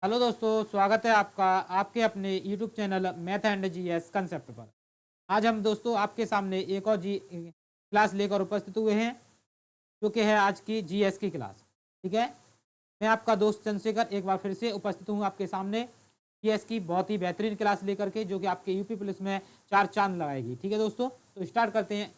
Hello दोस्तों, स्वागत है आपका आपके अपने YouTube channel math and GS concept पर। आज हम दोस्तों आपके सामने एक और जी क्लास लेकर उपस्थित हुए हैं, जो कि है आज की जीएस की क्लास। ठीक है, मैं आपका दोस्त चंद्रशेखर एक बार फिर से उपस्थित हूँ आपके सामने जीएस की बहुत ही बेहतरीन क्लास लेकर के, जो कि आपके यूपी पुलिस में चार चांद लगाएगी। ठीक है दोस्तों, तो स्टार्ट करते हैं।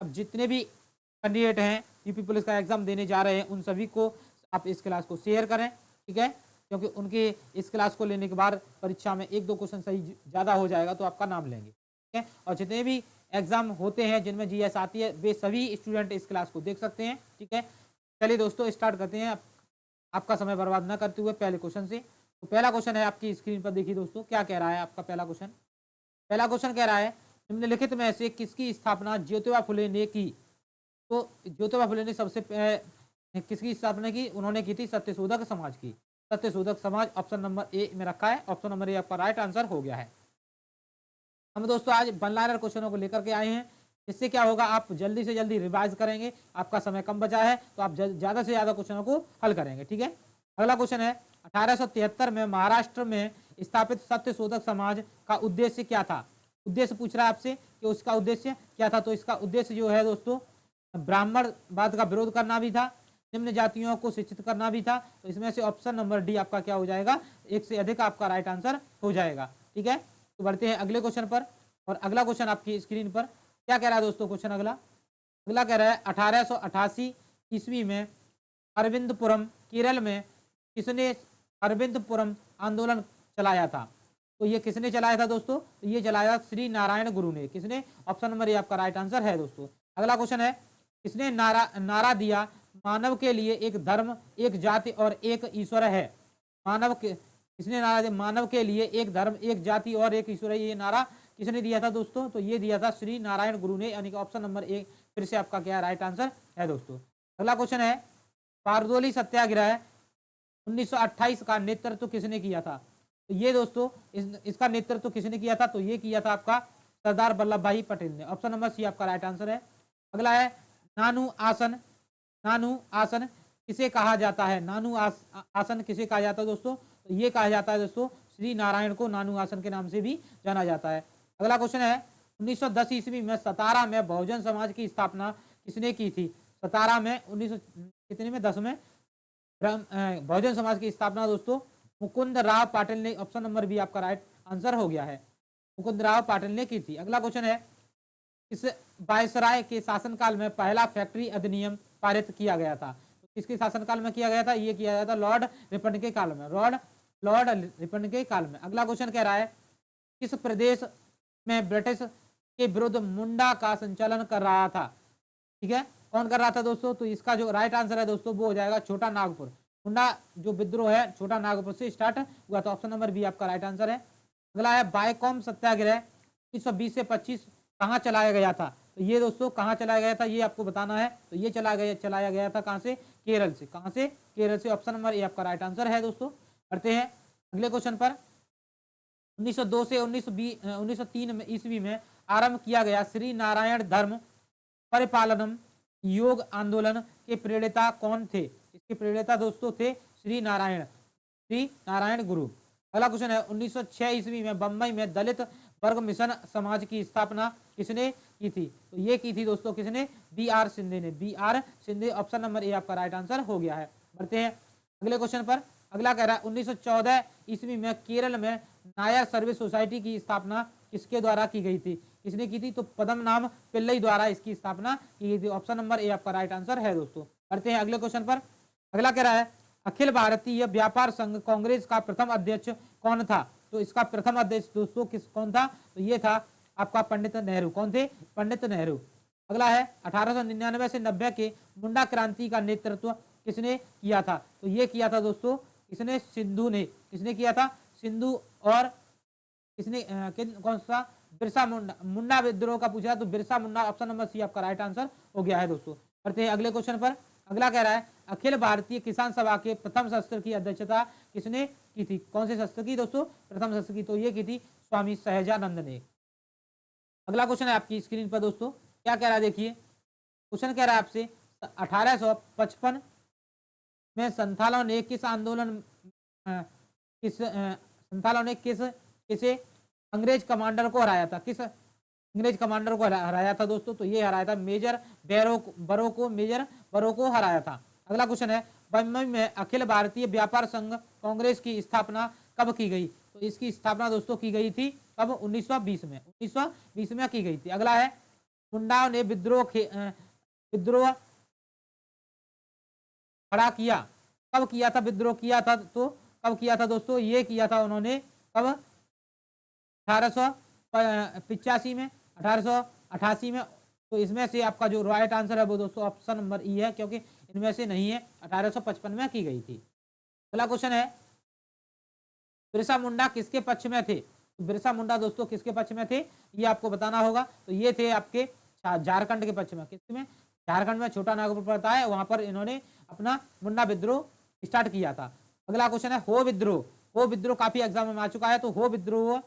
अब जितने भी कैंडिडेट हैं यूपी पुलिस का एग्जाम देने जा रहे हैं, उन सभी को आप इस क्लास को शेयर करें। ठीक है, क्योंकि उनके इस क्लास को लेने के बाद परीक्षा में एक दो क्वेश्चन सही ज़्यादा हो जाएगा तो आपका नाम लेंगे। ठीक है, और जितने भी एग्जाम होते हैं जिनमें जीएस आती है, वे सभी स्टूडेंट इस क्लास को देख सकते हैं। ठीक है, चलिए दोस्तों स्टार्ट करते हैं। आपका समय बर्बाद ना करते हुए पहले क्वेश्चन से। तो पहला क्वेश्चन है आपकी स्क्रीन पर, देखिए दोस्तों क्या कह रहा है आपका पहला क्वेश्चन। पहला क्वेश्चन कह रहा है, निम्नलिखित में से किसकी स्थापना ज्योतिबा फुले ने की। तो ज्योतिबा फुले ने किसकी स्थापना की? उन्होंने की थी सत्यशोधक समाज की। सत्यशोधक समाज ऑप्शन नंबर ए में रखा है। ऑप्शन नंबर ए आपका राइट आंसर हो गया है। हम दोस्तों आज वन लाइनर क्वेश्चनों को लेकर के आए हैं, जिससे क्या होगा, आप जल्दी से जल्दी रिवाइज करेंगे। आपका समय कम बचा है तो आप ज्यादा से ज्यादा क्वेश्चनों को हल करेंगे। ठीक है, अगला क्वेश्चन है, 1873 में महाराष्ट्र में स्थापित सत्यशोधक समाज का उद्देश्य क्या था? उद्देश्य पूछ रहा है आपसे कि उसका उद्देश्य क्या था। तो इसका उद्देश्य जो है दोस्तों, ब्राह्मणवाद का विरोध करना भी था, निम्न जातियों को शिक्षित करना भी था। तो इसमें से ऑप्शन नंबर डी आपका क्या हो जाएगा, एक से अधिक आपका राइट आंसर हो जाएगा। ठीक है, तो बढ़ते हैं अगले क्वेश्चन पर। और अगला क्वेश्चन आपकी स्क्रीन पर क्या कह रहा है दोस्तों? क्वेश्चन अगला अगला कह रहा है, 1888 ईस्वी में अरविंदपुरम केरल में किसने अरविंदपुरम आंदोलन चलाया था? तो ये किसने चलाया था दोस्तों? तो ये चलाया श्री नारायण गुरु ने। किसने? ऑप्शन नंबर ए आपका राइट आंसर है दोस्तों। अगला क्वेश्चन है, किसने नारा दिया, मानव के लिए एक धर्म, एक जाति और एक ईश्वर है? किसने नारा दिया, मानव के लिए एक धर्म, एक जाति और एक ईश्वर है? ये नारा किसने दिया था दोस्तों? तो ये दिया था श्री नारायण गुरु ने, यानी कि ऑप्शन नंबर ए फिर से आपका क्या राइट आंसर है दोस्तों। अगला क्वेश्चन है, बारदोली सत्याग्रह 1928 का नेतृत्व किसने किया था? तो ये दोस्तों इसका नेतृत्व किसने किया था? तो ये किया था आपका सरदार वल्लभ भाई पटेल ने। ऑप्शन नंबर सी आपका राइट आंसर है। अगला है, नानू आसन। नानू आसन किसे कहा जाता है? आसन किसे कहा जाता है दोस्तों? तो ये कहा जाता है दोस्तों, श्री नारायण को नानू आसन के नाम से भी जाना जाता है। अगला क्वेश्चन है, 1910 ईस्वी में सतारा में बहुजन समाज की स्थापना किसने की थी? सतारा में 1900 कितने में 10 में बहुजन समाज की स्थापना दोस्तों मुकुंद राव पाटिल ने। ऑप्शन नंबर बी आपका राइट आंसर हो गया है, मुकुंद राव पाटिल ने की थी। अगला क्वेश्चन है, इस वायसराय के शासनकाल में पहला फैक्ट्री अधिनियम पारित किया गया था? तो किसके शासनकाल में किया गया था? ये किया गया था लॉर्ड रिपन के काल में। लॉर्ड रिपन के काल में। अगला क्वेश्चन कह रहा है, किस प्रदेश में ब्रिटिश के विरुद्ध मुंडा का संचालन कर रहा था? ठीक है, कौन कर रहा था दोस्तों? तो इसका जो राइट आंसर है दोस्तों वो हो जाएगा छोटा नागपुर। मुंडा जो विद्रोह है छोटा नागपुर से स्टार्ट हुआ था। ऑप्शन नंबर बी आपका राइट आंसर है। अगला है, बायकॉम सत्याग्रह 1920 से 25 कहाँ चलाया गया था? तो ये दोस्तों कहाँ चलाया गया था ये आपको बताना है। तो ये चलाया गया था कहाँ से? केरल से। कहाँ से? केरल से। ऑप्शन नंबर ए आपका राइट आंसर है दोस्तों। बढ़ते हैं अगले क्वेश्चन पर। 1902 से 1903 में ईस्वी में आरंभ किया गया श्री नारायण धर्म परिपालनम योग आंदोलन के प्रेरिता कौन थे? इसके प्रेरिता दोस्तों थे श्री नारायण गुरु। अगला क्वेश्चन है, 1906 ईस्वी में बंबई में दलित वर्ग मिशन समाज की स्थापना किसने की थी? तो ये की थी दोस्तों किसने? बी आर सिंधे ने। B R Shinde. Option number A आपका राइट आंसर हो गया है। बढ़ते हैं अगले क्वेश्चन पर। अगला कह रहा है, 1914 ईस्वी में केरल में नायर सर्विस सोसाइटी की स्थापना किसके द्वारा की गई थी? किसने की थी? तो पद्मनाभ पिल्लई द्वारा इसकी स्थापना की गई थी। ऑप्शन नंबर ए आपका राइट आंसर है दोस्तों। बढ़ते हैं अगले क्वेश्चन पर। अगला कह रहा है, अखिल भारतीय व्यापार संघ कांग्रेस का प्रथम अध्यक्ष कौन था? तो इसका प्रथम अध्यक्ष दोस्तों कौन था? तो ये था आपका पंडित नेहरू। कौन थे? पंडित नेहरू। अगला है, 1899 से 90 के मुंडा क्रांति का नेतृत्व किसने किया था? तो ये किया था दोस्तों किसने? सिंधु ने। किसने किया था? सिंधु। और किसने कौन सा? बिरसा मुंडा। मुंडा विद्रोह का पूछा तो Birsa Munda. Option number C आपका राइट आंसर हो गया है दोस्तों। बढ़ते हैं अगले क्वेश्चन पर। अगला कह रहा है, अखिल भारतीय किसान सभा के प्रथम सत्र की अध्यक्षता किसने की थी? कौन से सत्र की दोस्तों? प्रथम सत्र की। तो ये की थी स्वामी सहजानंद ने। अगला क्वेश्चन है आपकी स्क्रीन पर दोस्तों, क्या कह रहा है देखिए। क्वेश्चन कह रहा है आपसे, 1855 में संथालों ने किस आंदोलन संथालों ने किसे अंग्रेज कमांडर को हराया था? किस अंग्रेज कमांडर को हराया था दोस्तों? तो ये हराया था मेजर बरो को हराया था। अगला क्वेश्चन है, बम्बई में अखिल भारतीय व्यापार संघ कांग्रेस की स्थापना कब की गई? तो इसकी स्थापना दोस्तों की गई थी कब? 1920 में। 1920 में की गई थी। अगला है, मुंडाओं ने विद्रोह खड़ा किया, कब किया था? विद्रोह किया था तो कब किया था दोस्तों? ये किया था उन्होंने कब? 1885 में, 1888 में। तो इसमें से आपका जो राइट आंसर है वो दोस्तों ऑप्शन नंबर ई है, क्योंकि इनमें से नहीं है। 1855 में की गई थी। अगला क्वेश्चन है, बिरसा मुंडा किसके पक्ष में थे? तो बिरसा मुंडा दोस्तों किसके पक्ष में थे, ये आपको बताना होगा। तो ये थे आपके झारखंड के पक्ष में। किसमें? झारखंड में छोटा नागपुर पड़ता है, वहां पर इन्होंने अपना मुंडा विद्रोह स्टार्ट किया था। अगला क्वेश्चन है, हो विद्रोह काफी एग्जाम में आ चुका है। तो हो विद्रोह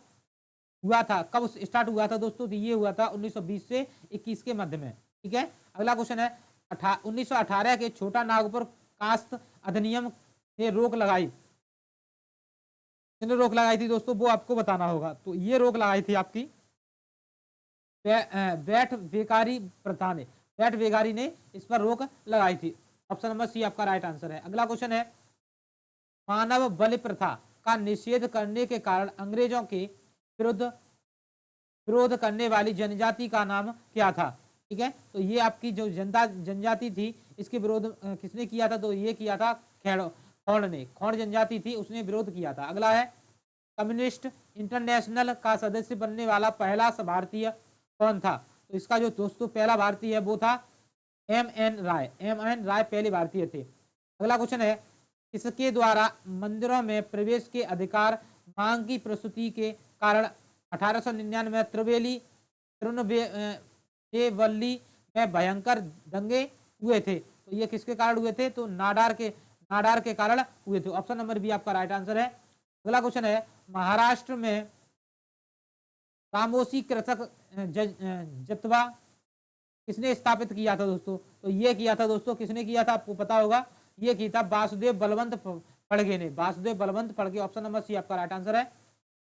हुआ था कब स्टार्ट हुआ था दोस्तों? तो ये हुआ था 1920 से 21 के मध्य में। ठीक है। अगला क्वेश्चन है, 1918 के छोटा नागपुर कास्त अधिनियम ने रोक लगाई थी दोस्तों, वो आपको बताना होगा। तो ये रोक लगाई थी आपकी बैठ बेकारी प्रथा ने, बैठ बेकारी ने इस पर रोक लगाई थी। ऑप्शन नंबर सी आपका राइट आंसर है। अगला क्वेश्चन है, मानव बलि प्रथा का निषेध करने के कारण अंग्रेजों के विरोध करने वाली जनजाति का नाम क्या था? ठीक है। तो ये आपकी जो जनजाति थी, इसके विरोध किसने किया था? तो ये किया था खोंड ने। खोंड जनजाति थी, उसने विरोध किया था। अगला है, कम्युनिस्ट इंटरनेशनल का सदस्य बनने वाला पहला भारतीय कौन था? तो इसका जो दोस्तों पहला भारतीय है वो था M.N. राय। M.N. राय पहले भारतीय थे। अगला क्वेश्चन है, किसके द्वारा मंदिरों में प्रवेश के अधिकार मांग की प्रस्तुति के कारण 1899 में तिरुनेलवेली में भयंकर दंगे हुए थे? तो ये किसके कारण हुए थे? तो नाडार के कारण हुए थे। ऑप्शन नंबर बी आपका राइट आंसर है। अगला क्वेश्चन है, महाराष्ट्र में रामोसी कृषक जत्था किसने स्थापित किया था दोस्तों? तो ये किया था दोस्तों, किसने किया था आपको पता होगा। ये किया था वासुदेव बलवंत फड़के ने। Vasudev Balwant Phadke. Option number C आपका राइट आंसर है।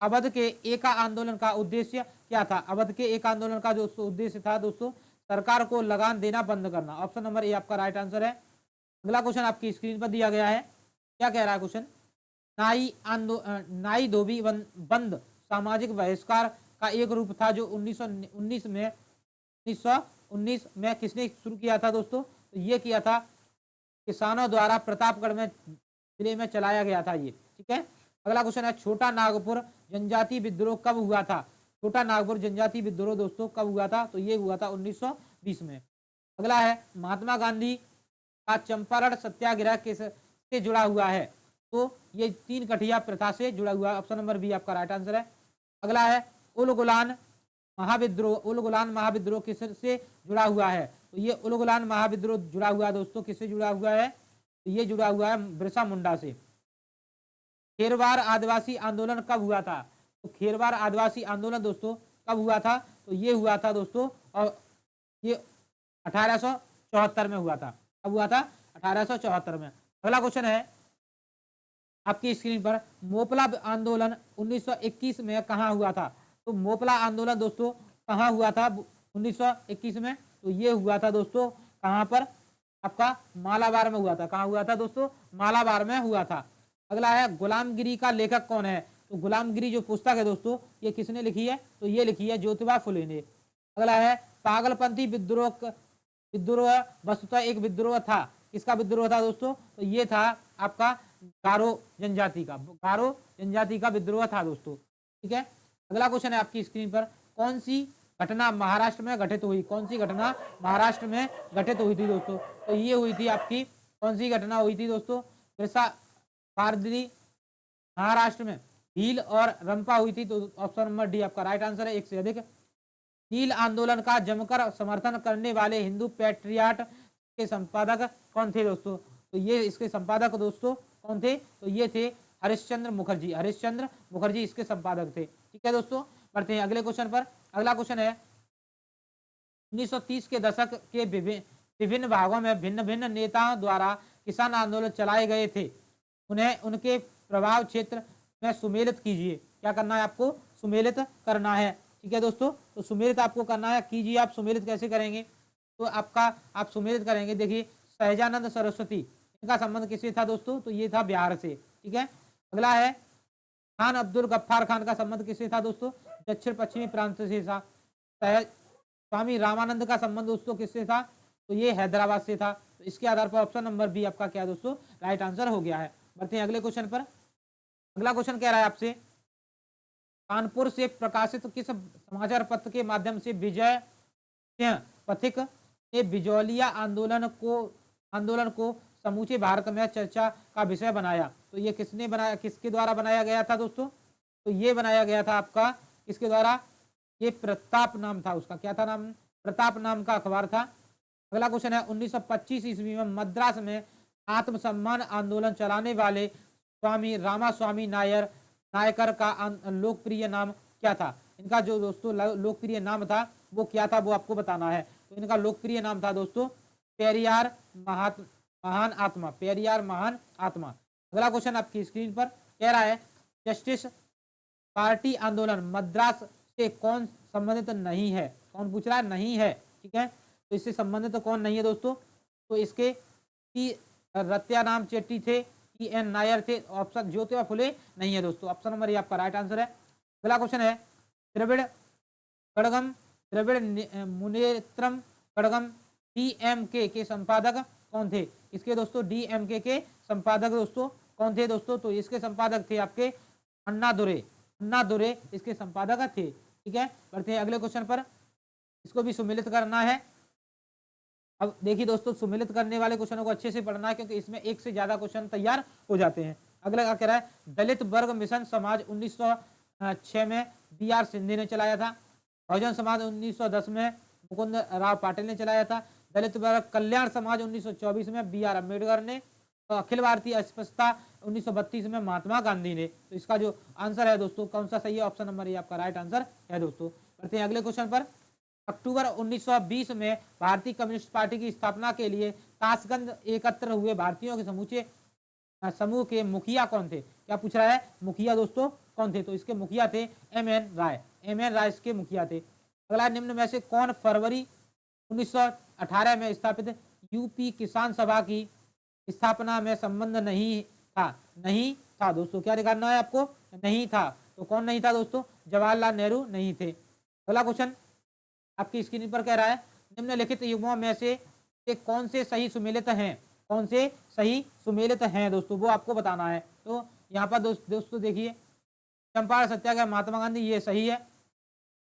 अवध के एका आंदोलन का उद्देश्य क्या था? अवध के एक आंदोलन का जो उद्देश्य था दोस्तों, सरकार को लगान देना बंद करना। ऑप्शन नंबर ए आपका राइट आंसर है। अगला क्वेश्चन आपकी स्क्रीन पर दिया गया है। क्या कह रहा है क्वेश्चन? नाई धोबी बंद सामाजिक बहिष्कार का एक रूप था जो 1919 में किसने शुरू किया था दोस्तों? तो ये किया था किसानों द्वारा प्रतापगढ़ में जिले में चलाया गया था ये। ठीक है। अगला क्वेश्चन है, छोटा नागपुर जनजाति विद्रोह कब हुआ था? छोटा नागपुर जनजाति विद्रोह दोस्तों कब हुआ था? तो ये हुआ था 1920 में। अगला है, महात्मा गांधी का चंपारण सत्याग्रह किससे जुड़ा हुआ है? तो ये 3 कठिया प्रथा से जुड़ा हुआ है। ऑप्शन नंबर बी आपका राइट आंसर है। अगला है, उलगुलान महाविद्रोह किससे जुड़ा हुआ है? तो ये उलगुलान महाविद्रोह जुड़ा हुआ है दोस्तों, किससे जुड़ा हुआ है? तो ये जुड़ा हुआ है बिरसा मुंडा से। खेरवार आदिवासी आंदोलन कब हुआ था? तो खेरवार आदिवासी आंदोलन दोस्तों कब हुआ था? तो ये हुआ था दोस्तों, और ये 1874 में हुआ था। कब हुआ था? 1874 में। अगला क्वेश्चन है आपकी स्क्रीन पर, मोपला आंदोलन 1921 में कहाँ हुआ था? तो मोपला आंदोलन दोस्तों कहाँ हुआ था 1921 में? तो ये हुआ था दोस्तों कहाँ पर? आपका मालाबार में हुआ था। कहाँ हुआ था दोस्तों? मालाबार में हुआ था। अगला है, गुलामगिरी का लेखक कौन है? तो गुलामगिरी जो पुस्तक है दोस्तों, ये किसने लिखी है? तो ये लिखी है ज्योतिबा फुले ने। अगला है, पागलपंथी विद्रोह वस्तुतः एक विद्रोह था। किसका विद्रोह था दोस्तों? तो ये था आपका गारो जनजाति का विद्रोह था दोस्तों। ठीक है। अगला क्वेश्चन है आपकी स्क्रीन पर, कौन सी घटना महाराष्ट्र में घटित हुई? कौन सी घटना महाराष्ट्र में घटित हुई थी दोस्तों? तो ये हुई थी आपकी, कौन सी घटना हुई थी दोस्तों? पारदी महाराष्ट्र में भील और रंपा हुई थी। तो ऑप्शन नंबर डी आपका राइट आंसर है, एक से अधिक। नील आंदोलन का जमकर समर्थन करने वाले हिंदू पैट्रियाट के संपादक कौन थे दोस्तों? तो ये इसके संपादक दोस्तों कौन थे? तो ये थे हरिश्चंद्र मुखर्जी इसके संपादक थे। ठीक है दोस्तों, बढ़ते हैं अगले क्वेश्चन पर। अगला क्वेश्चन है, 1930 के दशक के विभिन्न भागों में भिन्न भिन्न नेताओं द्वारा किसान आंदोलन चलाए गए थे। उन्हें उनके प्रभाव क्षेत्र में सुमेलित कीजिए। क्या करना है आपको? सुमेलित करना है। ठीक है दोस्तों, तो सुमेलित आपको करना है, कीजिए। आप सुमेलित कैसे करेंगे? तो आप सुमेलित करेंगे, देखिए सहजानंद सरस्वती, इनका संबंध किससे था दोस्तों? तो ये था बिहार से। ठीक है, अगला है खान अब्दुल गफ्फार खान का संबंध किससे था दोस्तों? दक्षिण पश्चिमी प्रांत से था। स्वामी रामानंद का संबंध दोस्तों किससे था? तो ये हैदराबाद से था। तो इसके आधार पर ऑप्शन नंबर बी आपका क्या है दोस्तों? राइट आंसर हो गया है। बढ़ते हैं अगले क्वेश्चन पर। अगला क्वेश्चन कह रहा है आपसे, कानपुर से प्रकाशित किस समाचार पत्र के माध्यम से विजय सिंह पथिक ने बिजौलिया आंदोलन को समूचे भारत में चर्चा का विषय बनाया? तो ये किसने बनाया, किसके द्वारा बनाया गया था दोस्तों? तो ये बनाया गया था आपका किसके द्वारा? ये प्रताप नाम था उसका। क्या था नाम? प्रताप नाम का अखबार था। अगला क्वेश्चन है, 1925 ईस्वी में मद्रास में आत्मसम्मान आंदोलन चलाने वाले स्वामी रामास्वामी नायकर का लोकप्रिय नाम क्या था? इनका जो दोस्तों लोकप्रिय नाम था वो क्या था, वो आपको बताना है। तो इनका लोकप्रिय नाम था दोस्तों पेरियार महान आत्मा, पेरियार महान आत्मा। अगला क्वेश्चन आपकी स्क्रीन पर कह रहा है, जस्टिस पार्टी आंदोलन मद्रास से कौन संबंधित नहीं है? कौन पूछ रहा है? नहीं है। ठीक है, तो इससे संबंधित तो कौन नहीं है दोस्तों? तो इसके रत्याराम चेट्टी थे, एन नायर थे। ऑप्शन ज्योतिबा फुले नहीं है दोस्तों। ऑप्शन नंबर ये आपका राइट आंसर है। अगला क्वेश्चन है, द्रविड़ कड़गम द्रविड़ मुनेत्रम कड़गम डीएमके के संपादक कौन थे? इसके दोस्तों डीएमके के संपादक दोस्तों कौन थे दोस्तों? तो इसके संपादक थे आपके अन्ना दुरे इसके संपादक थे। ठीक है, बढ़ते हैं अगले क्वेश्चन पर। इसको भी सुमेलित करना है। अब देखिए दोस्तों, सुमेलित करने वाले क्वेश्चनों को अच्छे से पढ़ना है, क्योंकि इसमें एक से ज्यादा क्वेश्चन तैयार हो जाते हैं। अगला क्या कह रहा है, दलित वर्ग मिशन समाज 1906 में BR सिंधे ने चलाया था। बहुजन समाज 1910 में मुकुंद राव पाटिल ने चलाया था। दलित वर्ग कल्याण समाज 1924 में BR अम्बेडकर ने। तो अखिल भारतीय अस्पृश्यता 1932 में महात्मा गांधी ने। तो इसका जो आंसर है दोस्तों कौन सा सही है? ऑप्शन नंबर ये आपका राइट आंसर है दोस्तों। बढ़ते हैं अगले क्वेश्चन पर। अक्टूबर 1920 में भारतीय कम्युनिस्ट पार्टी की स्थापना के लिए ताशगंज एकत्र हुए भारतीयों के समूचे समूह के मुखिया कौन थे? क्या पूछ रहा है? मुखिया दोस्तों कौन थे? तो इसके मुखिया थे MN राय। MN राय इसके मुखिया थे। अगला, निम्न में से कौन फरवरी 1918 में स्थापित यूपी किसान सभा की स्थापना में संबंध नहीं था? नहीं था दोस्तों। क्या दिखाना है आपको? नहीं था। तो कौन नहीं था दोस्तों? जवाहरलाल नेहरू नहीं थे। अगला क्वेश्चन आपकी स्क्रीन पर कह रहा है, निम्नलिखित युग्मों में से कौन से सही सुमेलित हैं? कौन से सही सुमेलित हैं दोस्तों, वो आपको बताना है। तो यहाँ पर दोस्तों देखिए, चंपारण सत्याग्रह महात्मा गांधी ये सही है।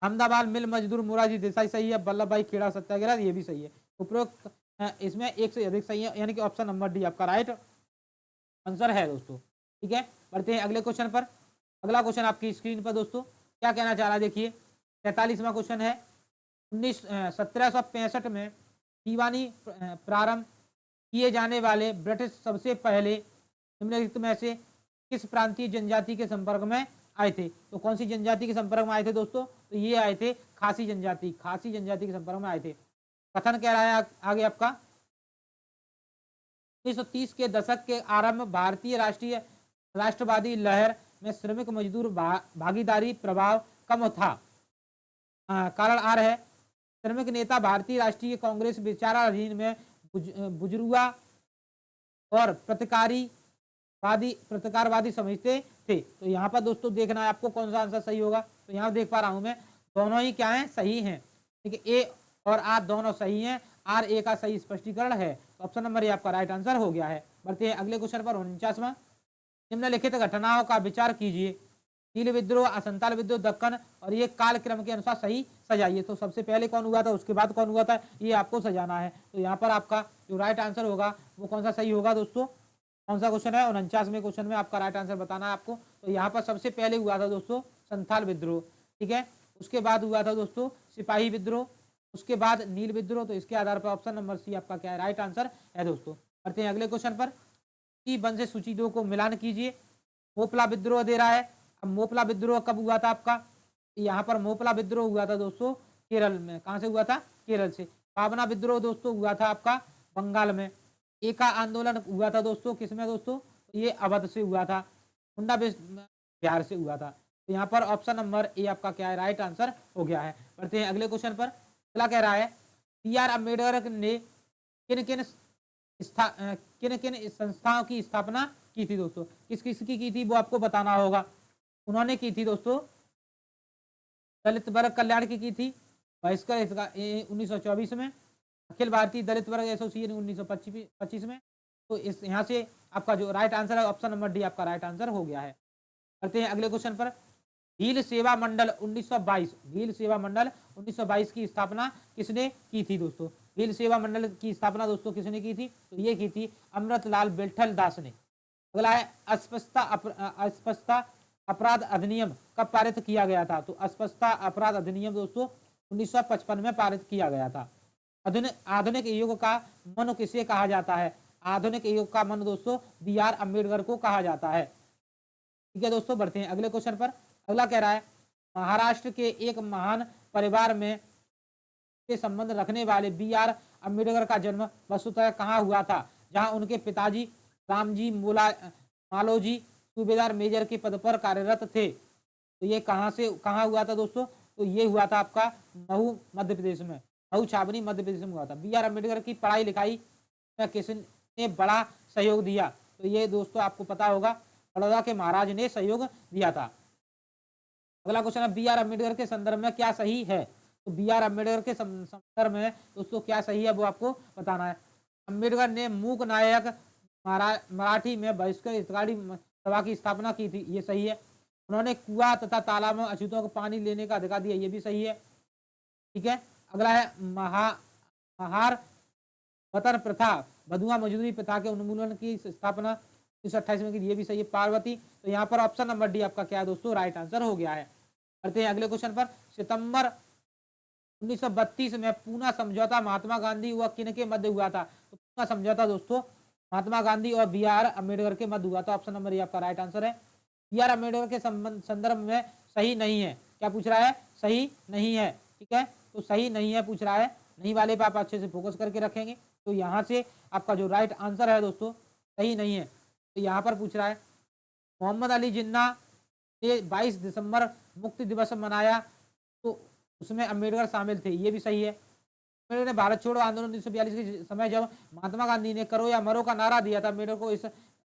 अहमदाबाद मिल मजदूर मोरारजी देसाई सही है। वल्लभ भाई खेड़ा सत्याग्रह ये भी सही है। उपरोक्त इसमें एक से अधिक सही है, यानी कि ऑप्शन नंबर डी आपका राइट आंसर है दोस्तों। ठीक है, बढ़ते हैं अगले क्वेश्चन पर। अगला क्वेश्चन आपकी स्क्रीन पर दोस्तों क्या कहना चाह रहा है, देखिए 43वां क्वेश्चन है। 1765 में दीवानी प्रारंभ किए जाने वाले ब्रिटिश सबसे पहले निम्नलिखित में से किस प्रांतीय जनजाति के संपर्क में आए थे? तो कौन सी जनजाति के संपर्क में आए थे दोस्तों? तो ये आए थे खासी जनजाति। खासी जनजाति के संपर्क में आए थे। कथन कह रहा है आगे आपका, 1930 के दशक के आरंभ भारतीय राष्ट्रवादी लहर में श्रमिक मजदूर भागीदारी प्रभाव कम था। कारण आर है, श्रमिक नेता भारतीय राष्ट्रीय कांग्रेस विचाराधीन में बुजुर्गा और प्रतिकारवादी समझते थे। तो यहाँ पर दोस्तों देखना है आपको कौन सा आंसर सही होगा। तो यहाँ देख पा रहा हूं मैं, दोनों ही क्या है? सही हैं। ठीक है, ए और आर दोनों सही हैं। आर ए का सही स्पष्टीकरण है। तो ऑप्शन नंबर ये आपका राइट आंसर हो गया है। बढ़ते हैं अगले क्वेश्चन पर। 49वां, निम्नलिखित घटनाओं का विचार कीजिए। नील विद्रोह, संताल विद्रोह, दक्कन, और ये कालक्रम के अनुसार सही सजाइए। तो सबसे पहले कौन हुआ था, उसके बाद कौन हुआ था, ये आपको सजाना है। तो यहाँ पर आपका जो राइट आंसर होगा वो कौन सा सही होगा दोस्तों? कौन सा क्वेश्चन है? 49वें क्वेश्चन में आपका राइट आंसर बताना है आपको। तो यहाँ पर सबसे पहले हुआ था दोस्तों संथाल विद्रोह। ठीक है, उसके बाद हुआ था दोस्तों सिपाही विद्रोह, उसके बाद नील विद्रोह। तो इसके आधार पर ऑप्शन नंबर सी आपका क्या है? राइट आंसर है दोस्तों। बढ़ते हैं अगले क्वेश्चन पर। सूची 1 से सूची 2 को मिलान कीजिए। मोपला विद्रोह दे रहा है। अब मोपला विद्रोह कब हुआ था आपका? यहाँ पर मोपला विद्रोह हुआ था दोस्तों केरल में। कहां से हुआ था? केरल से। पावना विद्रोह दोस्तों हुआ था आपका बंगाल में। एका आंदोलन हुआ था दोस्तों किसमें दोस्तों? ये अवध से हुआ था। बिहार से हुआ था। तो यहाँ पर ऑप्शन नंबर ए आपका क्या है, राइट आंसर हो गया है। बढ़ते हैं अगले क्वेश्चन पर। अगला कह रहा है BR अम्बेडकर ने किन किन किन किन संस्थाओं की स्थापना की थी दोस्तों, किस किस की थी वो आपको बताना होगा। उन्होंने की थी दोस्तों दलित वर्ग कल्याण की थी बहिष्कार 1924 में, अखिल भारतीय दलित वर्ग एसोसिएशन 1925 में। तो इस यहाँ से आपका जो राइट आंसर है ऑप्शन नंबर डी आपका राइट आंसर हो गया है। करते हैं अगले क्वेश्चन पर। भील सेवा मंडल 1922, भील सेवा मंडल 1922 की स्थापना किसने की थी दोस्तों, भील सेवा मंडल की स्थापना दोस्तों किसने की थी, तो ये की थी अमृतलाल बिठल दास ने। अगला है अस्पष्टता अपराध अधिनियम कब पारित किया गया था, तो अस्पष्टता अपराध अधिनियम दोस्तों 1955 में पारित किया गया था। आधुनिक युग का मनु किसे कहा जाता है, आधुनिक युग का मनु दोस्तों BR अम्बेडकर को कहा जाता है। ठीक है दोस्तों, बढ़ते हैं अगले क्वेश्चन पर। अगला कह रहा है महाराष्ट्र के एक महान परिवार में के संबंध रखने वाले BR अम्बेडकर का जन्म वस्तुतः कहाँ हुआ था, जहां उनके पिताजी रामजी मालोजी सूबेदार मेजर के पद पर कार्यरत थे। तो ये कहाँ हुआ था दोस्तों, तो ये हुआ था आपका महू मध्य प्रदेश में, महू छावनी मध्य प्रदेश में हुआ था। BR अम्बेडकर की पढ़ाई लिखाई में किसने बड़ा सहयोग दिया, तो ये दोस्तों आपको पता होगा बड़ौदा के महाराज ने सहयोग दिया था। अगला क्वेश्चन है BR अम्बेडकर के संदर्भ में क्या सही है, तो BR अम्बेडकर के संदर्भ में दोस्तों क्या सही है वो आपको बताना है। अम्बेडकर ने मूक नायक मराठी में बहिष्कार हितकारी सभा की स्थापना की थी, ये सही है। उन्होंने कुआं तथा तालाब में अछूतों को पानी लेने का अधिकार दिया, ये भी सही है। ठीक है, अगला है महार वतन प्रथा बधुआ मजदूरी प्रथा के उन्मूलन की स्थापना 1928 में की, ये भी सही है। पार्वती, तो यहाँ पर ऑप्शन नंबर डी आपका क्या है दोस्तों, राइट आंसर हो गया है। करते हैं अगले क्वेश्चन पर। सितंबर 1932 में पूना समझौता महात्मा गांधी व किन के मध्य हुआ था, तो पूना समझौता दोस्तों महात्मा गांधी और BR अम्बेडकर के मध्य हुआ था। ऑप्शन नंबर ए आपका राइट आंसर है। BR अम्बेडकर के संदर्भ में सही नहीं है, क्या पूछ रहा है, सही नहीं है। ठीक है, तो सही नहीं है पूछ रहा है, नहीं वाले पे आप अच्छे से फोकस करके रखेंगे। तो यहाँ से आपका जो राइट आंसर है दोस्तों सही नहीं है। तो यहाँ पर पूछ रहा है मोहम्मद अली जिन्ना ने 22 दिसंबर मुक्ति दिवस मनाया, तो उसमें अम्बेडकर शामिल थे, ये भी सही है। अम्बेडकर ने भारत छोड़ो आंदोलन 1942 के समय जब महात्मा गांधी ने करो या मरो का नारा दिया था, अम्बेडकर को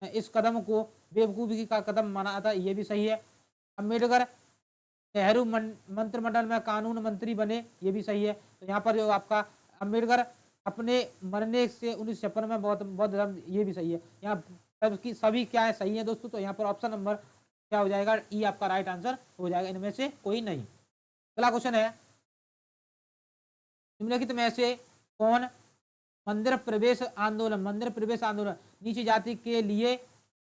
इस कदम को बेवकूफी का कदम माना था, ये भी सही है। अम्बेडकर नेहरू मंत्रिमंडल में कानून मंत्री बने, ये भी सही है। तो यहाँ पर जो आपका अम्बेडकर अपने मरने से 1956 में बौद्ध धर्म, ये भी सही है। यहाँ सभी क्या है, सही है दोस्तों। तो यहाँ पर ऑप्शन नंबर क्या हो जाएगा, ई आपका राइट आंसर हो जाएगा, इनमें से कोई नहीं। अगला क्वेश्चन है निम्नलिखित में से कौन मंदिर प्रवेश आंदोलन नीची जाति के लिए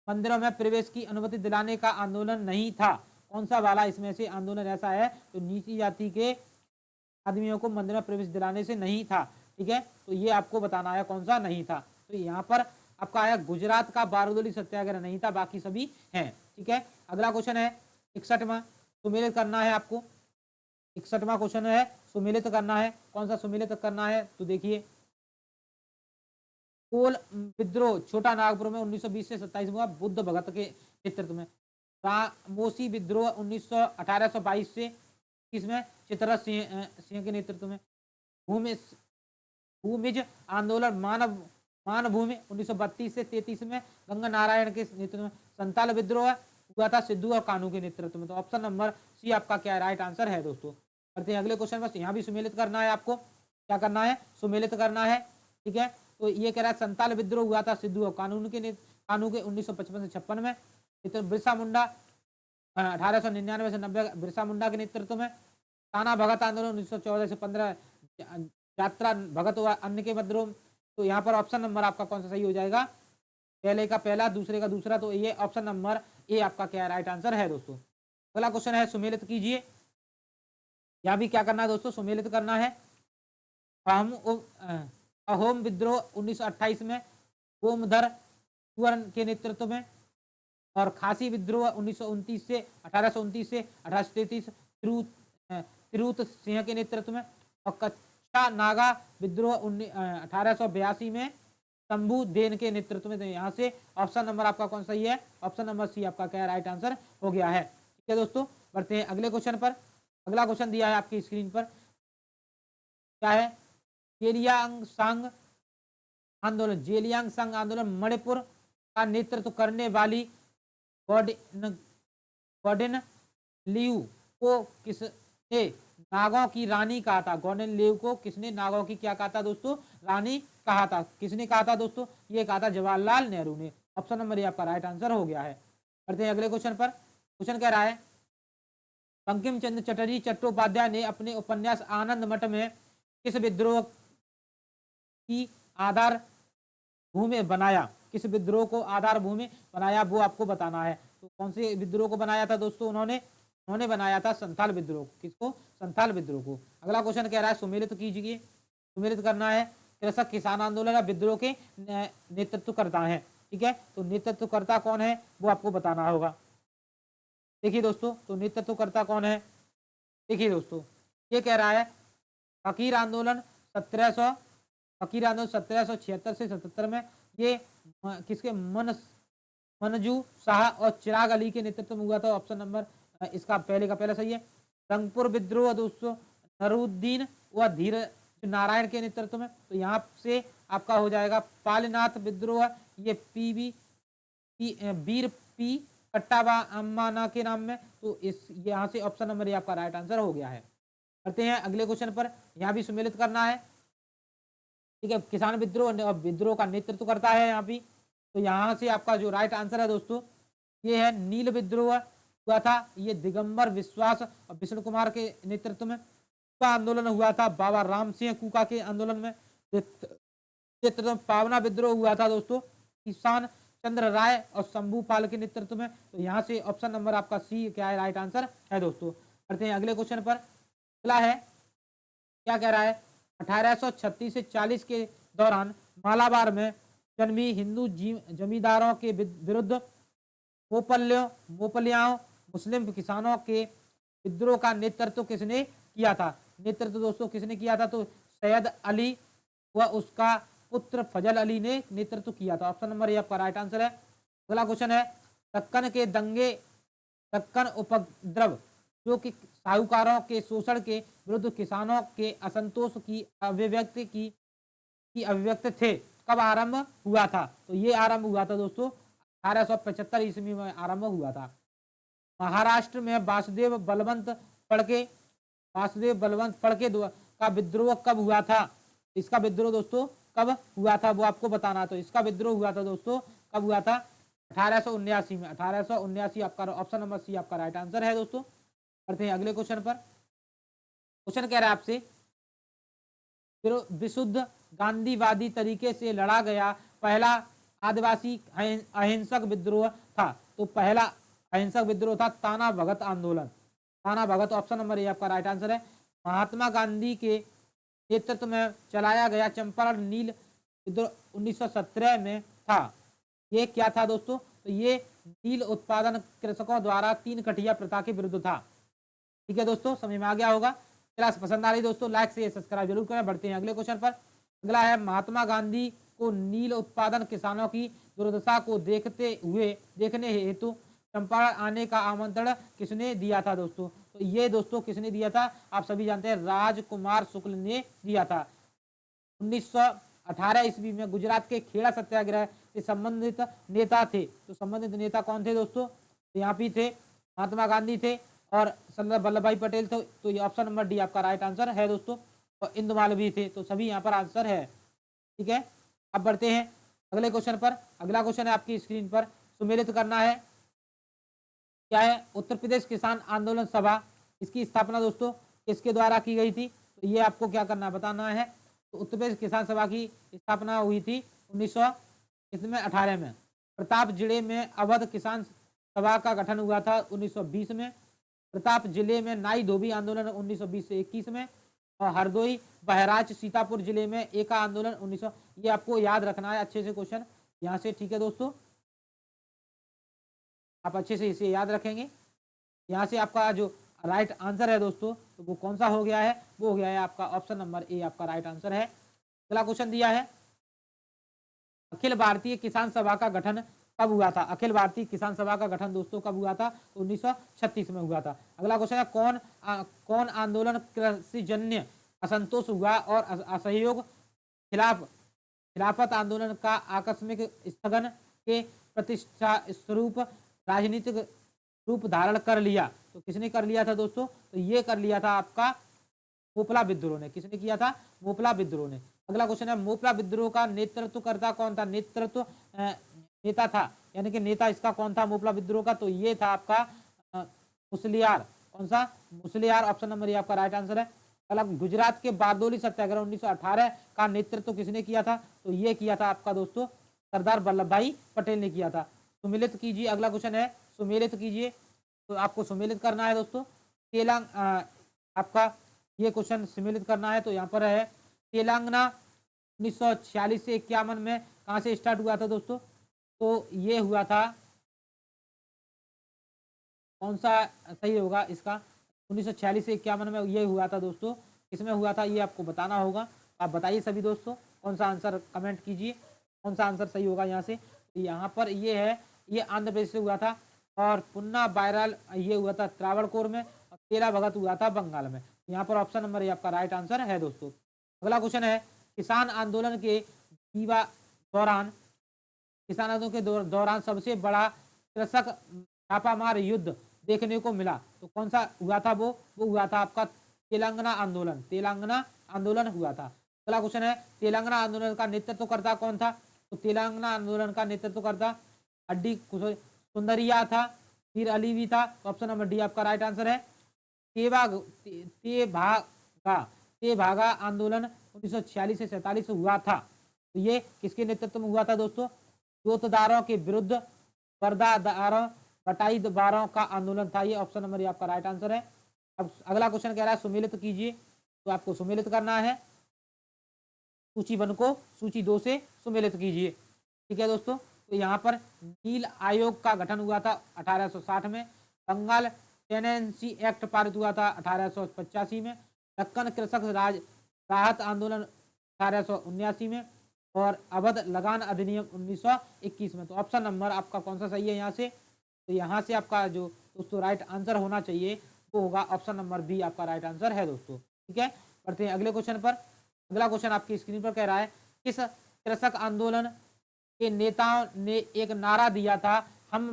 मंदिरों में प्रवेश की अनुमति दिलाने का आंदोलन नहीं था, कौन सा वाला इसमें से आंदोलन ऐसा है, तो नीची जाति के आदमियों को मंदिर में प्रवेश दिलाने से नहीं था। ठीक है, तो ये आपको बताना है कौन सा नहीं था। तो यहाँ पर आपका आया गुजरात का बारडोली सत्याग्रह नहीं था, बाकी सभी हैं। ठीक है, अगला क्वेश्चन है 61वां, सुमेलित करना है आपको। 61वां क्वेश्चन है सुमेलित करना है, कौन सा सुमेलित करना है, तो देखिए कोल विद्रोह छोटा नागपुर में 1920 से 27 में हुआ, बुद्ध भगत के नेतृत्व में। रामोसी विद्रोह 1822 से इसमें चित्ररथ सिंह के नेतृत्व में। भूमिज आंदोलन मानभूमि 1932 से 33 में गंगा नारायण के नेतृत्व में। संताल विद्रोह हुआ था सिद्धू और कानू के नेतृत्व में। तो ऑप्शन नंबर सी आपका क्या राइट आंसर है दोस्तों। करते हैं अगले क्वेश्चन, बस यहाँ भी सुमेलित करना है आपको, क्या करना है, सुमेलित करना है। ठीक है, तो ये कह रहा है संताल विद्रोह हुआ था सिद्धू और कानू के 1955 से 56 में। बिरसा मुंडा 1899 से 90 बिरसा मुंडा के नेतृत्व में। ताना भगत आंदोलन 1914 से 15 यात्रा भगत व अन्य के विद्रोह। तो यहाँ पर ऑप्शन नंबर आपका कौन सा सही हो जाएगा, पहले का पहला दूसरे का दूसरा, तो ये ऑप्शन नंबर ए आपका क्या राइट आंसर है दोस्तों। अगला क्वेश्चन है सुमेलित कीजिए, यहाँ भी क्या करना है दोस्तों, सुमेलित करना है। अहोम विद्रोह 1928 में गोमधर कुंवर के नेतृत्व में। और खासी विद्रोह 1929 से 1829 से 1833 तिरुत सिंह के नेतृत्व में। और कच्चा नागा विद्रोह 1882 में शंभुदेन के नेतृत्व में। तो यहाँ से ऑप्शन नंबर आपका कौन सही है, ऑप्शन नंबर सी आपका क्या राइट आंसर हो गया है। ठीक है दोस्तों, बढ़ते हैं अगले क्वेश्चन पर। अगला क्वेश्चन दिया है आपकी स्क्रीन पर, क्या है, जेलियांगसांग आंदोलन, जेलियांगसांग आंदोलन मणिपुर का नेतृत्व करने वाली गॉर्डन गॉर्डन लियू को किसने नागों की रानी कहा था। गॉर्डन लियू को किसने नागों की क्या कहा था दोस्तों, रानी कहा था। किसने कहा था दोस्तों, ये कहा था जवाहरलाल नेहरू ने। ऑप्शन नंबर ये आपका राइट आंसर हो गया है। बढ़ते हैं अगले क्वेश्चन पर। क्वेश्चन कह रहा है, बंकिम चंद्र चटर्जी चट्टोपाध्याय ने अपने उपन्यास आनंद मठ में किस विद्रोह की आधार भूमि बनाया, किस विद्रोह को आधार भूमि बनाया, वो आपको बताना है। तो कौन से विद्रोह को बनाया था दोस्तों, उन्होंने बनाया था संथाल विद्रोह। किसको, संथाल विद्रोह को। अगला क्वेश्चन कह रहा है, सुमेलित कीजिए, सुमेलित करना है, कृषक किसान आंदोलन या विद्रोह के नेतृत्व करता है। ठीक है, तो नेतृत्वकर्ता कौन है वो आपको बताना होगा। देखिए दोस्तों, तो नेतृत्वकर्ता कौन है, देखिए दोस्तों, ये कह रहा है फकीर आंदोलन 1700, फकीर आंदोलन 1776 से 77 में, ये किसके, मनजू शाह और चिराग अली के नेतृत्व में हुआ था। ऑप्शन नंबर इसका पहले का पहला सही है। रंगपुर विद्रोह दोस्तों नरुद्दीन व धीर नारायण के नेतृत्व में। तो यहाँ से आपका हो जाएगा पालनाथ विद्रोह, ये वीर पी कट्टाबा अम्माना के नाम में। तो इस यहाँ से ऑप्शन नंबर ये आपका राइट आंसर हो गया है। करते हैं अगले क्वेश्चन पर, यहाँ भी सुमेलित करना है। ठीक है, किसान विद्रोह, विद्रोह का नेतृत्व करता है यहाँ भी। तो यहाँ से आपका जो राइट आंसर है दोस्तों, ये है नील विद्रोह हुआ था, ये दिगंबर विश्वास और विष्णु कुमार के नेतृत्व में। कुका आंदोलन हुआ था बाबा राम सिंह कुका के आंदोलन में नेतृत्व। पावना विद्रोह हुआ था दोस्तों किसान चंद्र राय और शंभू पाल के नेतृत्व में। तो यहाँ से ऑप्शन नंबर आपका सी क्या है, राइट आंसर है दोस्तों। करते हैं अगले क्वेश्चन पर। अगला है, क्या कह रहा है, 1836 से 40 के दौरान मालाबार में जन्मी हिंदू जमींदारों के विरुद्ध मोपलियाओं मुस्लिम किसानों के विद्रोह का नेतृत्व किसने किया था। नेतृत्व दोस्तों किसने किया था, तो सैयद अली व उसका पुत्र फजल अली ने नेतृत्व किया था। ऑप्शन नंबर ये आपका राइट आंसर है। अगला क्वेश्चन है, दक्कन के दंगे, दक्कन उपद्रव जो कि साहूकारों के शोषण के विरुद्ध किसानों के असंतोष की अभिव्यक्ति थे, कब आरंभ हुआ था। तो ये आरंभ हुआ था दोस्तों 1875 ईस्वी में आरंभ हुआ था। महाराष्ट्र में वासुदेव बलवंत फड़के का विद्रोह कब हुआ था। इसका विद्रोह दोस्तों कब हुआ था वो आपको बताना। तो इसका विद्रोह हुआ था दोस्तों, कब हुआ था, 1879 में। 1879 आपका ऑप्शन नंबर सी आपका राइट आंसर है दोस्तों। करते हैं अगले क्वेश्चन पर। क्वेश्चन कह रहा है आपसे, विशुद्ध गांधीवादी तरीके से लड़ा गया पहला आदिवासी अहिंसक विद्रोह था। तो पहला अहिंसक विद्रोह था ताना भगत आंदोलन। ताना भगत ऑप्शन नंबर ये आपका राइट आंसर है। महात्मा गांधी के नेतृत्व में चलाया गया चंपारण नील विद्रोह 1917 में था। ये क्या था दोस्तों, तो ये नील उत्पादन कृषकों द्वारा 3 कटिया प्रथा के विरुद्ध था। ठीक है दोस्तों, समझ में आ गया होगा। क्लास पसंद आ रही दोस्तों, लाइक से सब्सक्राइब जरूर करें। बढ़ते हैं अगले क्वेश्चन पर। अगला है, महात्मा गांधी को नील उत्पादन किसानों की दुर्दशा को देखने हेतु चंपारण आने का आमंत्रण किसने दिया था दोस्तों। तो ये दोस्तों किसने दिया था, आप सभी जानते हैं, राजकुमार शुक्ल ने दिया था। 1918 ईस्वी में गुजरात के खेड़ा सत्याग्रह से संबंधित नेता थे। तो संबंधित नेता कौन थे दोस्तों, तो यहाँ पे थे महात्मा गांधी थे और सरदार वल्लभ भाई पटेल थे। तो ये ऑप्शन नंबर डी आपका राइट आंसर है दोस्तों। और इंदुमाल भी थे। तो सभी यहाँ पर आंसर है। ठीक है, अब बढ़ते हैं अगले क्वेश्चन पर। अगला क्वेश्चन है आपकी स्क्रीन पर, सुमेलित करना है। क्या है, उत्तर प्रदेश किसान आंदोलन सभा, इसकी स्थापना दोस्तों किसके द्वारा की गई थी। तो ये आपको क्या करना बताना है। तो उत्तर प्रदेश किसान सभा की स्थापना हुई थी 1918 में। प्रताप जिले में अवध किसान सभा का गठन हुआ था 1920 में। प्रताप जिले में नाई धोबी आंदोलन 1920 से 21 में। और हरदोई बहराइच सीतापुर जिले में एका आंदोलन 1900। ये आपको याद रखना है अच्छे से क्वेश्चन यहाँ से। ठीक है दोस्तों, आप अच्छे से इसे याद रखेंगे। यहाँ से आपका जो राइट आंसर है दोस्तों, तो वो कौन सा हो गया है, वो हो गया है आपका ऑप्शन नंबर ए आपका राइट आंसर है। अगला क्वेश्चन दिया है, अखिल भारतीय किसान सभा का गठन कब हुआ था? अखिल भारतीय किसान सभा का गठन दोस्तों कब हुआ था? 1936 में हुआ था। अगला क्वेश्चन है कौन आंदोलन कृषि जन्य असंतोष हुआ और असहयोग खिलाफत आंदोलन का आकस्मिक स्थगन के प्रतिष्ठा स्वरूप राजनीतिक रूप धारण कर लिया? तो किसने कर लिया था दोस्तों? तो ये कर लिया था आपका मोपला विद्रोह ने। किसने किया था? मोपला विद्रोह ने। अगला क्वेश्चन है मोपला विद्रोह का नेतृत्वकर्ता कौन था? नेता था, यानी कि नेता इसका कौन था मोपला विद्रोह का? तो ये था आपका मुसलियार। कौन सा? मुसलियार। ऑप्शन नंबर ये आपका राइट आंसर है। अगला गुजरात के बारडोली सत्याग्रह 1918 का नेतृत्व किसने किया था? तो ये किया था आपका दोस्तों सरदार वल्लभ भाई पटेल ने किया था। सुमेलित कीजिए। अगला क्वेश्चन है सुमेलित कीजिए। तो आपको सुमेलित करना है दोस्तों। आपका ये क्वेश्चन सम्मिलित करना है। तो यहाँ पर है तेलंगाना 1946 से 51 में कहाँ से स्टार्ट हुआ था दोस्तों? तो ये हुआ था, कौन सा सही होगा इसका? 1946 से 51 में ये हुआ था दोस्तों। किसमें हुआ था ये आपको बताना होगा। आप बताइए सभी दोस्तों कौन सा आंसर, कमेंट कीजिए कौन सा आंसर सही होगा यहाँ से। तो यहाँ पर ये है, ये आंध्र प्रदेश से हुआ था और पुन्ना बायराल ये हुआ था त्रावणकोर में और तेला भगत हुआ था बंगाल में। यहाँ पर ऑप्शन नंबर ये आपका राइट आंसर है दोस्तों। अगला क्वेश्चन है किसान आंदोलन के दौरान सबसे बड़ा कृषक छापामार युद्ध देखने को मिला। तो कौन सा हुआ था? वो हुआ था आपका तेलंगाना आंदोलन। तेलंगाना आंदोलन हुआ था। अगला क्वेश्चन है तेलंगाना आंदोलन का नेतृत्वकर्ता कौन था? तो तेलंगाना आंदोलन का नेतृत्वकर्ता अड्डी सुंदरिया था, मीर अली भी था। तो ऑप्शन नंबर डी आपका राइट आंसर है। तेभागा आंदोलन 1946 से 47 हुआ था। तो ये किसके नेतृत्व में हुआ था दोस्तों? जोतदारों के विरुद्ध बटाईदारों का आंदोलन था। ये ऑप्शन नंबर आपका राइट आंसर है। अब अगला क्वेश्चन कह रहा है सुमेलित कीजिए। तो आपको सुमेलित करना है। सूची 1 को सूची 2 से सुमेलित कीजिए। ठीक है दोस्तों। तो यहाँ पर नील आयोग का गठन हुआ था 1860 में। बंगाल टेनेंसी एक्ट पारित हुआ था 1885 में। दक्कन कृषक राहत आंदोलन 1879 में और अवध लगान अधिनियम 1921 में। तो ऑप्शन नंबर आपका कौन सा सही है यहाँ से? तो यहाँ से आपका जो दोस्तों राइट आंसर होना चाहिए वो होगा ऑप्शन नंबर बी आपका राइट आंसर है दोस्तों। ठीक है, बढ़ते हैं अगले क्वेश्चन पर। अगला क्वेश्चन आपकी स्क्रीन पर कह रहा है किस कृषक आंदोलन के नेताओं ने एक नारा दिया था, हम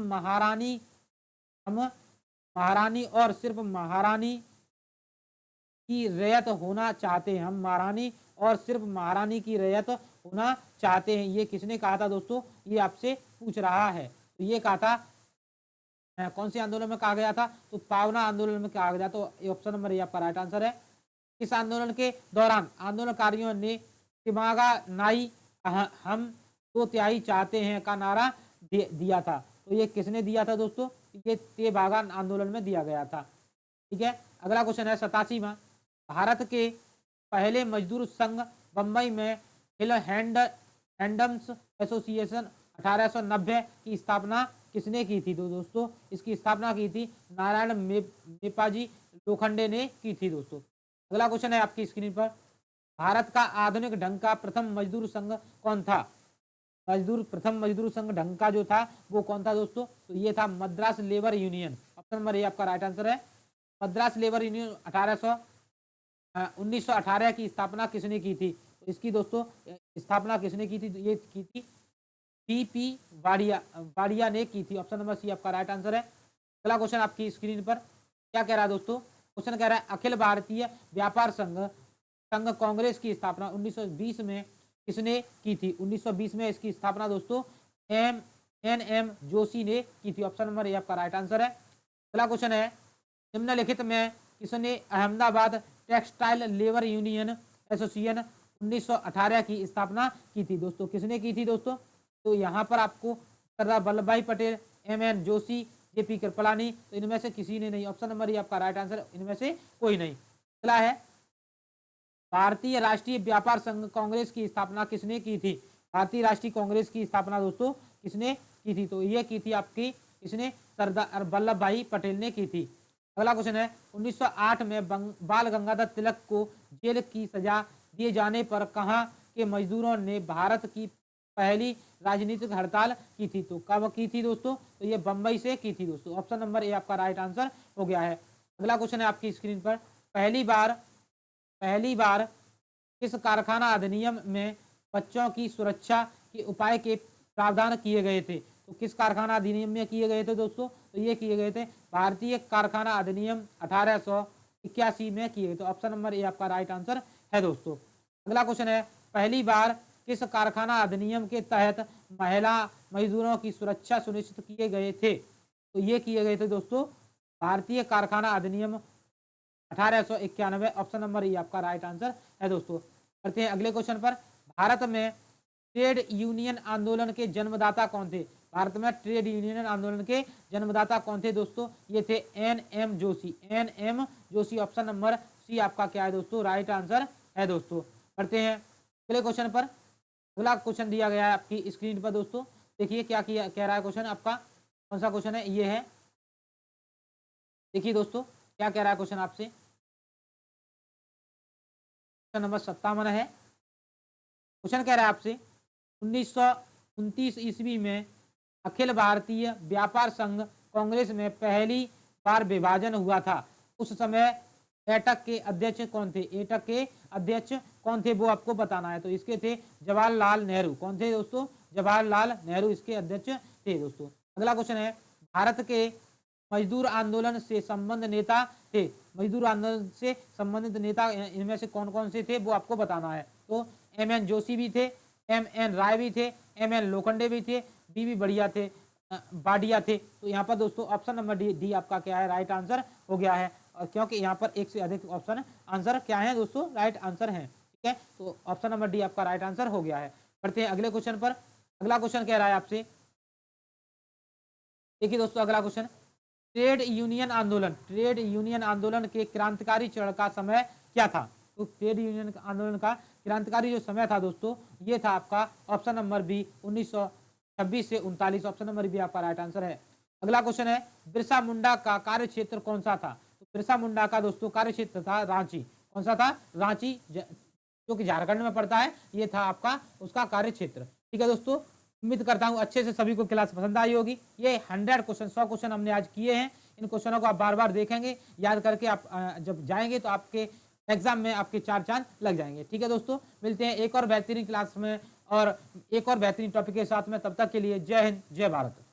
महारानी और सिर्फ महारानी की रैयत होना चाहते हैं। हम महारानी और सिर्फ महारानी की रैयत होना चाहते हैं। ये किसने कहा था दोस्तों? ये आपसे पूछ रहा है। तो ये कहा था कौन से आंदोलन में कहा गया था? तो पावना आंदोलन में कहा गया। तो ऑप्शन नंबर ये आपका राइट आंसर है। इस आंदोलन के दौरान आंदोलनकारियों ने तिमागा नाई हम 2/3 चाहते हैं का नारा दिया था। तो ये किसने दिया था दोस्तों? ये तेभागा आंदोलन में दिया गया था। ठीक है, अगला क्वेश्चन है 87वां। भारत के पहले मजदूर संघ बम्बई में हिल हैंडम्स एसोसिएशन 1890 की स्थापना किसने की थी? तो दोस्तों इसकी स्थापना की थी नारायण मेपाजी लोखंडे ने की थी दोस्तों। अगला क्वेश्चन है आपकी स्क्रीन पर, भारत का आधुनिक ढंग का प्रथम मजदूर संघ कौन था? प्रथम मजदूर संघ ढंग का जो था वो कौन था दोस्तों? तो ये था Madras labour union. Option number ये आपका राइट आंसर है। मद्रास लेबर यूनियन 1918 की स्थापना किसने की थी? तो इसकी दोस्तों स्थापना किसने की थी? तो ये की थी पी वाडिया ने की थी। ऑप्शन नंबर सी आपका राइट आंसर है। अगला क्वेश्चन आपकी स्क्रीन पर क्या कह रहा है दोस्तों? क्वेश्चन कह रहा है अखिल भारतीय व्यापार संघ कांग्रेस की स्थापना 1920 में किसने की थी? 1920 में इसकी स्थापना दोस्तों एम जोशी ने की थी। ऑप्शन नंबर ए आपका राइट आंसर है। अगला क्वेश्चन है निम्नलिखित में किसने Ahmedabad textile labour union association 1918 की स्थापना की थी? दोस्तों किसने की थी दोस्तों? तो यहाँ पर आपको सरदार वल्लभ भाई पटेल, एम जोशी, जेपी कृपलानी, तो इनमें से किसी ने नहीं। ऑप्शन नंबर ये आपका राइट आंसर, इनमें से कोई नहीं। अगला है भारतीय राष्ट्रीय व्यापार संघ कांग्रेस की स्थापना किसने की थी? भारतीय राष्ट्रीय कांग्रेस की स्थापना दोस्तों किसने की थी? तो ये की थी आपकी किसने? सरदार वल्लभ भाई पटेल ने की थी। अगला क्वेश्चन है 1908 में बाल गंगाधर तिलक को जेल की सजा दिए जाने पर कहां के मजदूरों ने भारत की पहली राजनीतिक हड़ताल की थी? तो कब की थी दोस्तों? तो ये बंबई से की थी दोस्तों। ऑप्शन नंबर ए आपका राइट आंसर हो गया है। अगला क्वेश्चन है आपकी स्क्रीन पर, पहली बार किस कारखाना अधिनियम में बच्चों की सुरक्षा के उपाय के प्रावधान किए गए थे? तो किस कारखाना अधिनियम में किए गए थे दोस्तों? तो ये किए गए थे भारतीय कारखाना अधिनियम 1881 में किए गए थे। ऑप्शन नंबर ए आपका राइट आंसर है दोस्तों। अगला क्वेश्चन है, पहली बार किस कारखाना अधिनियम के तहत महिला मजदूरों की सुरक्षा सुनिश्चित किए गए थे? तो ये किए गए थे दोस्तों भारतीय कारखाना अधिनियम 1891। ऑप्शन नंबर ए आपका राइट आंसर है दोस्तों। करते हैं अगले क्वेश्चन पर, भारत में ट्रेड यूनियन आंदोलन के जन्मदाता कौन थे? भारत में ट्रेड यूनियन आंदोलन के जन्मदाता कौन थे दोस्तों? ये थे N M. Joshi. N M. Joshi. Option number C आपका क्या है दोस्तों? राइट आंसर है दोस्तों। करते हैं अगले क्वेश्चन पर। अगला क्वेश्चन दिया गया है आपकी स्क्रीन पर दोस्तों, देखिए क्या किया कह रहा है क्वेश्चन आपका। कौन सा क्वेश्चन है? ये है, देखिए दोस्तों क्या कह रहा है क्वेश्चन आपसे। क्वेश्चन नंबर 57 है। क्वेश्चन कह रहा है आपसे, 1929 ईस्वी में अखिल भारतीय व्यापार संघ कांग्रेस में पहली बार विभाजन हुआ था। उस समय एटक के अध्यक्ष कौन थे? एटक के अध्यक्ष कौन थे वो आपको बताना है। तो इसके थे जवाहरलाल नेहरू। कौन थे दोस्तों? जवाहरलाल नेहरू इसके अध्यक्ष थे दोस्तों। अगला क्वेश्चन है, भारत के मजदूर आंदोलन से संबंध नेता थे। मजदूर आंदोलन से संबंधित नेता इनमें से कौन कौन से थे वो आपको बताना है। तो एम.एन. जोशी भी थे, एम.एन. राय भी थे, एम.एन. लोखंडे भी थे, बी बढ़िया थे, बाडिया थे। तो यहाँ पर दोस्तों ऑप्शन नंबर डी आपका क्या है? राइट आंसर हो गया है। और क्योंकि यहाँ पर एक से अधिक ऑप्शन आंसर क्या है दोस्तों? राइट आंसर है। ठीक है, तो ऑप्शन नंबर डी आपका राइट आंसर हो गया है। बढ़ते हैं अगले क्वेश्चन पर। अगला क्वेश्चन कह रहा है आपसे, देखिए दोस्तों अगला क्वेश्चन, ट्रेड यूनियन आंदोलन के क्रांतिकारी चरण का समय क्या था? तो ट्रेड यूनियन आंदोलन का क्रांतिकारी जो समय था दोस्तों, ये था आपका ऑप्शन नंबर बी 1926 से 39। ऑप्शन नंबर बी आपका राइट आंसर है। अगला क्वेश्चन है, बिरसा मुंडा का कार्य क्षेत्र कौन सा था? तो बिरसा मुंडा का दोस्तों कार्य क्षेत्र था रांची। कौन सा था? रांची, जो कि झारखंड में पड़ता है, ये था आपका उसका कार्य क्षेत्र। ठीक है दोस्तों, उम्मीद करता हूं अच्छे से सभी को क्लास पसंद आई होगी। ये 100 क्वेश्चन 100 क्वेश्चन हमने आज किए हैं। इन क्वेश्चनों को आप बार बार देखेंगे, याद करके आप जब जाएंगे तो आपके एग्जाम में आपके 4 चांद लग जाएंगे। ठीक है दोस्तों, मिलते हैं एक और बेहतरीन क्लास में और एक और बेहतरीन टॉपिक के साथ में। तब तक के लिए जय हिंद, जय भारत।